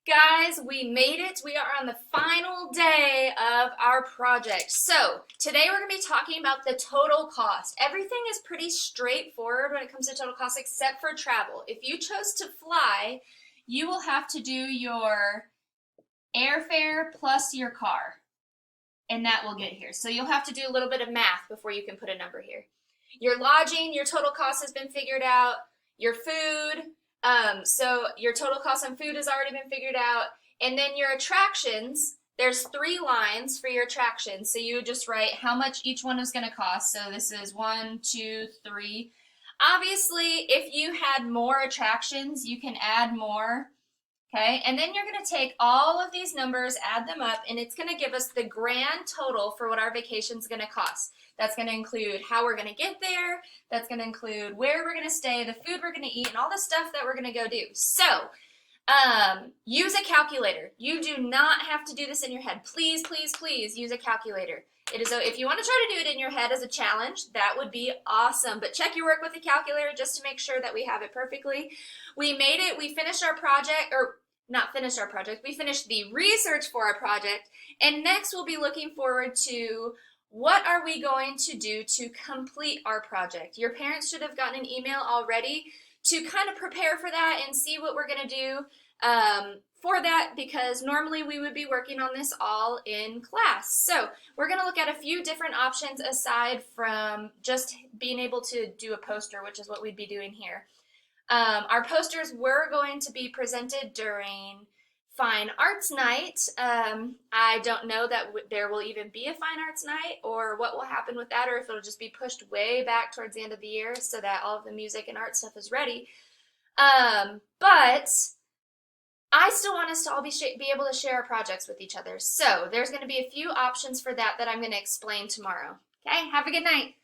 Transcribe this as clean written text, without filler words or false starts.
Guys, we made it. We are on the final day of our project. So, today we're going to be talking about the total cost. Everything is pretty straightforward when it comes to total cost except for travel. If you chose to fly, you will have to do your airfare plus your car, and that will get here. So, you'll have to do a little bit of math before you can put a number here. Your lodging, your total cost has been figured out. Your food, so your total cost on food has already been figured out. And then your attractions, there's 3 lines for your attractions. So you would just write how much each one is going to cost. So this is 1, 2, 3. Obviously, if you had more attractions, you can add more. Okay, and then you're going to take all of these numbers, add them up, and it's going to give us the grand total for what our vacation is going to cost. That's going to include how we're going to get there, that's going to include where we're going to stay, the food we're going to eat, and all the stuff that we're going to go do. So, use a calculator. You do not have to do this in your head. Please, please, please use a calculator. It is if you want to try to do it in your head as a challenge, that would be awesome. But check your work with a calculator just to make sure that we have it perfectly. We made it. We finished our project, or not finished our project. We finished the research for our project, and next we'll be looking forward to what are we going to do to complete our project. Your parents should have gotten an email already to kind of prepare for that and see what we're going to do for that, because normally we would be working on this all in class. So we're going to look at a few different options aside from just being able to do a poster, which is what we'd be doing here. Our posters were going to be presented during Fine Arts Night. I don't know that there will even be a Fine Arts Night or what will happen with that, or if it'll just be pushed way back towards the end of the year so that all of the music and art stuff is ready. But I still want us to all be able to share our projects with each other. So there's going to be a few options for that I'm going to explain tomorrow. Okay, have a good night.